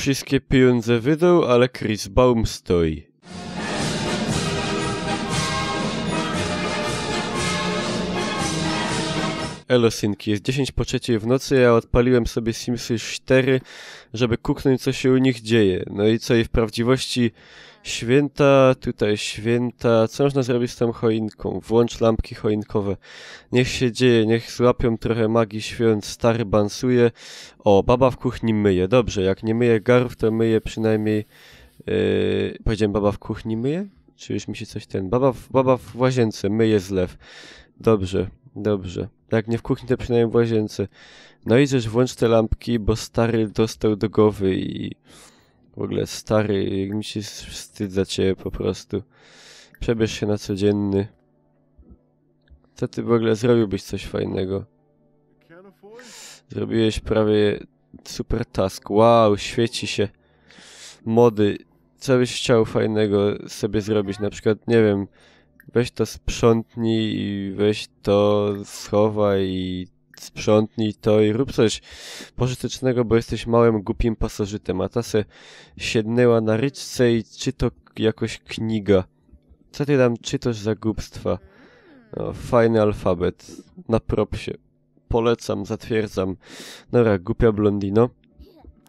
Wszystkie pieniądze wydał, ale Chris Baum stoi. Elo synki, jest 10 po 3 w nocy, ja odpaliłem sobie Simsy 4, żeby kuknąć co się u nich dzieje. No i co, i w prawdziwości święta, tutaj święta, co można zrobić z tą choinką? Włącz lampki choinkowe. Niech się dzieje, niech złapią trochę magii świąt, stary bansuje. O, baba w kuchni myje, dobrze, jak nie myje garów, to myje przynajmniej... Powiedziałem, baba w kuchni myje? Czy już mi się coś Baba w łazience myje zlew. Dobrze, dobrze. Jak nie w kuchni, to przynajmniej w łazience. No i też włącz te lampki, bo stary dostał do głowy i... W ogóle stary, jak mi się wstyd za ciebie po prostu. Przebierz się na codzienny. Co ty w ogóle zrobiłbyś coś fajnego? Zrobiłeś prawie super task. Wow, świeci się. Mody. Co byś chciał fajnego sobie zrobić? Na przykład, nie wiem, weź to sprzątnij i weź to schowaj i sprzątnij to i rób coś pożytecznego, bo jesteś małym, głupim pasożytem. A ta se siednęła na ryczce i czyto jakoś kniga. Co ty tam czytasz za głupstwa? No, fajny alfabet. Na propsie. Polecam, zatwierdzam. Dobra, głupia blondino.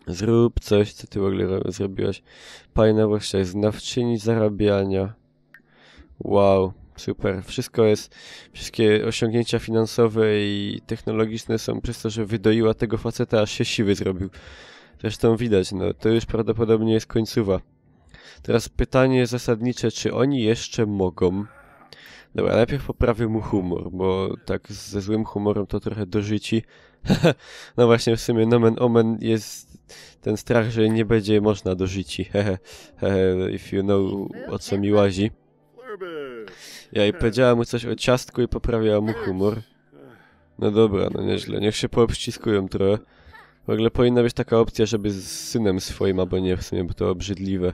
Zrób coś, co ty w ogóle zrobiłaś. Fajna właśnie znawczyni zarabiania. Wow. Super. Wszystko jest, wszystkie osiągnięcia finansowe i technologiczne są przez to, że wydoiła tego faceta, aż się siwy zrobił. Zresztą widać, no to już prawdopodobnie jest końcowa. Teraz pytanie zasadnicze, czy oni jeszcze mogą? Dobra, najpierw poprawię mu humor, bo tak ze złym humorem to trochę dożyci. No właśnie, w sumie nomen omen jest ten strach, że nie będzie można dożyci. If you know, o co mi łazi. Ja i powiedziała mu coś o ciastku i poprawiała mu humor. No dobra, no nieźle. Niech się poobściskują trochę. W ogóle powinna być taka opcja, żeby z synem swoim, albo nie w sumie, bo to obrzydliwe.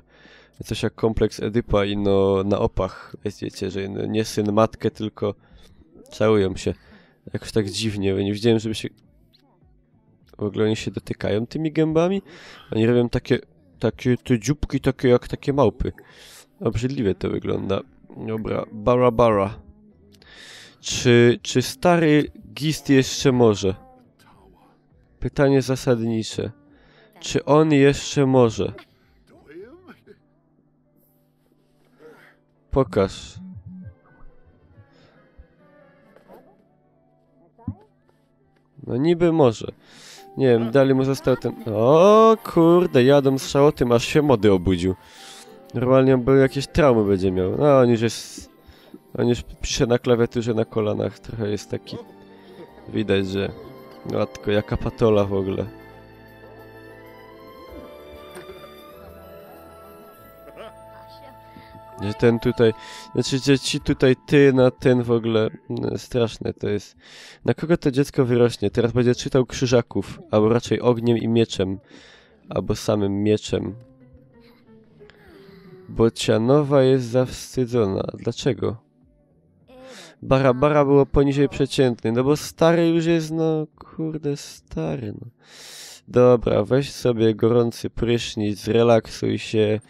Coś jak kompleks Edypa i no na opach. Wiecie, że no, nie syn matkę, tylko całują się. Jakoś tak dziwnie, bo nie widziałem, żeby się... W ogóle oni się dotykają tymi gębami. Oni robią takie te dzióbki, takie jak takie małpy. Obrzydliwie to wygląda. Dobra, bara. Czy stary Gist jeszcze może? Pytanie zasadnicze. Czy on jeszcze może? Pokaż. No niby może. Nie wiem, dalej mu został ten... O kurde, jadą z szałotym, aż się mody obudził. Normalnie on jakieś traumy będzie miał. No on już jest... On już pisze na klawiaturze na kolanach. Trochę jest taki... Widać, że... Matko, jaka patola w ogóle. Że ten tutaj... Znaczy, że ci tutaj ty na ten w ogóle... No, straszne to jest. Na kogo to dziecko wyrośnie? Teraz będzie czytał krzyżaków. Albo raczej ogniem i mieczem. Albo samym mieczem. Bocianowa jest zawstydzona. Dlaczego? Bara było poniżej przeciętnej. No bo stary już jest, no... Kurde, stary, no. Dobra, weź sobie gorący prysznic, zrelaksuj się.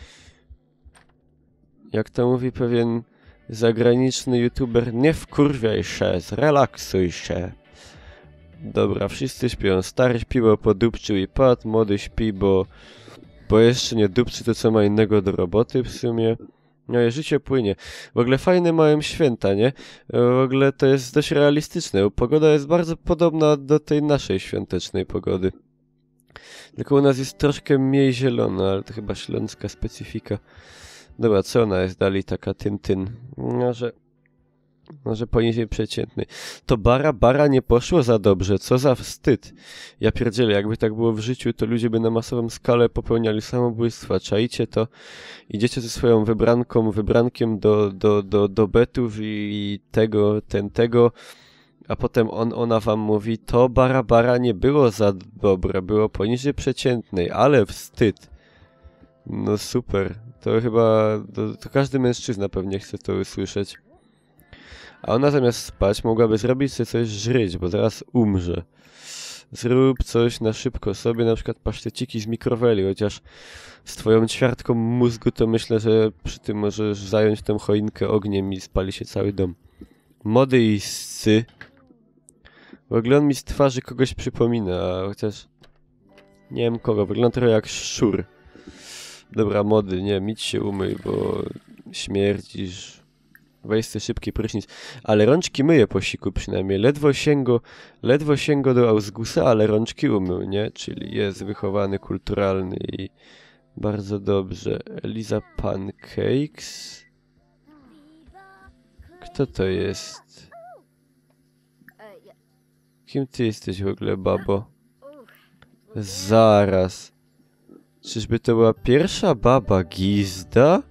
Jak to mówi pewien zagraniczny youtuber, nie wkurwiaj się, zrelaksuj się. Dobra, wszyscy śpią. Stary śpi, bo podupczył i padł, młody śpi, bo jeszcze nie dupczy, to co ma innego do roboty w sumie. No i życie płynie. W ogóle fajne mają święta, nie? W ogóle to jest dość realistyczne. Pogoda jest bardzo podobna do tej naszej świątecznej pogody. Tylko u nas jest troszkę mniej zielona, ale to chyba śląska specyfika. Dobra, co ona jest dalej taka tyn? Może poniżej przeciętnej. To bara nie poszło za dobrze, co za wstyd. Ja pierdzielę, jakby tak było w życiu, to ludzie by na masową skalę popełniali samobójstwa. Czaicie to? Idziecie ze swoją wybrankiem do betów i tego, a potem ona wam mówi, to bara nie było za dobre, było poniżej przeciętnej, ale wstyd. No super, to chyba, to każdy mężczyzna pewnie chce to usłyszeć. A ona zamiast spać mogłaby zrobić sobie coś żryć, bo zaraz umrze. Zrób coś na szybko sobie, na przykład paszteciki z mikroweli, chociaż z twoją ćwiartką mózgu to myślę, że przy tym możesz zająć tę choinkę ogniem i spali się cały dom. Mody i scy. W ogóle on mi z twarzy kogoś przypomina, a chociaż nie wiem kogo, wygląda trochę jak szczur. Dobra, mody, nie, idź się umyj, bo śmierdzisz. Weź sobie szybki prysznic. Ale rączki myję po siku przynajmniej. Ledwo sięgo do Ausgusa, ale rączki umył, nie? Czyli jest wychowany, kulturalny i bardzo dobrze. Eliza Pancakes. Kto to jest? Kim ty jesteś w ogóle, babo? Zaraz. Czyżby to była pierwsza baba Gizda?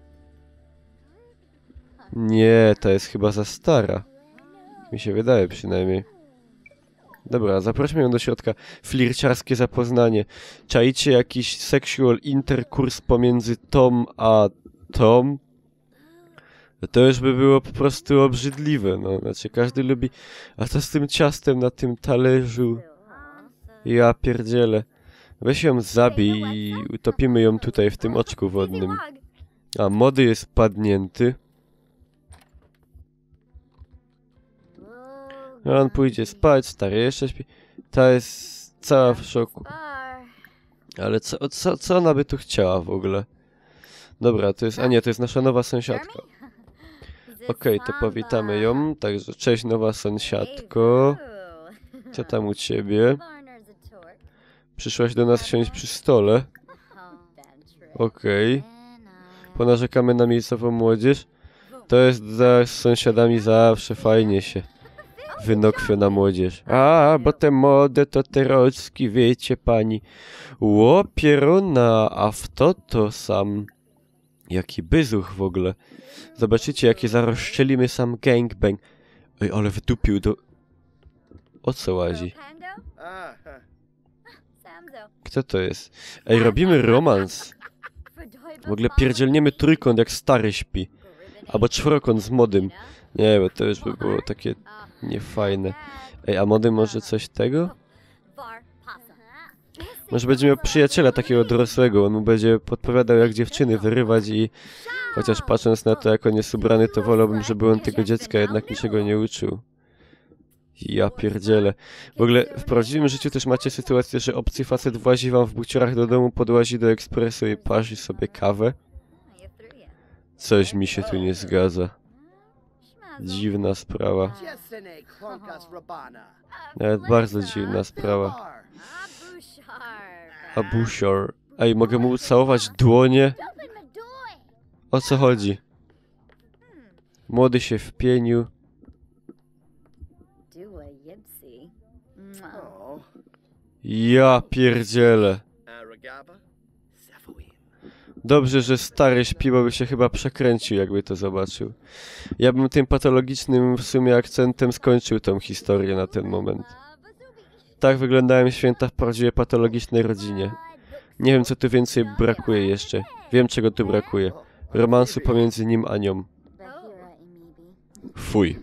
Nie, ta jest chyba za stara. Mi się wydaje przynajmniej. Dobra, zaprośmy ją do środka. Flirciarskie zapoznanie. Czajcie jakiś sexual interkurs pomiędzy Tom a Tom? To już by było po prostu obrzydliwe, no. Znaczy, każdy lubi... A co z tym ciastem na tym talerzu? Ja pierdzielę. Weź ją zabij i utopimy ją tutaj w tym oczku wodnym. A mody jest padnięty. No, on pójdzie spać, stary jeszcze śpi. Ta jest cała w szoku. Ale co ona by tu chciała w ogóle? Dobra, to jest... A nie, to jest nasza nowa sąsiadka. Okej, to powitamy ją. Także cześć, nowa sąsiadko. Co tam u ciebie? Przyszłaś do nas siąść przy stole. Okej. Ponarzekamy na miejscową młodzież. To jest z sąsiadami zawsze fajnie się wynokwio młodzież. A, bo te młode to te roczki, wiecie pani. Ło, pieruna, a w to sam. Jaki byzuch w ogóle. Zobaczycie, jakie zarozszczelimy sam gangbang. Ej, ale wydupił do... O co łazi? Kto to jest? Ej, robimy romans. W ogóle pierdzielniemy trójkąt, jak stary śpi. Albo czworokąt z młodym. Nie, bo to już by było takie niefajne. Ej, a młody może coś tego? Może będzie miał przyjaciela takiego dorosłego. On mu będzie podpowiadał, jak dziewczyny wyrywać i... Chociaż patrząc na to, jak on jest ubrany, to wolałbym, żeby on tego dziecka jednak niczego nie uczył. Ja pierdzielę. W ogóle w prawdziwym życiu też macie sytuację, że obcy facet włazi wam w buciorach do domu, podłazi do ekspresu i parzy sobie kawę? Coś mi się tu nie zgadza. Dziwna sprawa. Nawet bardzo dziwna sprawa. Abusior. Ej, mogę mu całować dłonie? O co chodzi? Młody się wpienił. Ja pierdzielę. Dobrze, że stary śpi, bo by się chyba przekręcił, jakby to zobaczył. Ja bym tym patologicznym w sumie akcentem skończył tą historię na ten moment. Tak wyglądają święta w prawdziwie patologicznej rodzinie. Nie wiem, co tu więcej brakuje jeszcze. Wiem, czego tu brakuje. Romansu pomiędzy nim a nią. Fuj.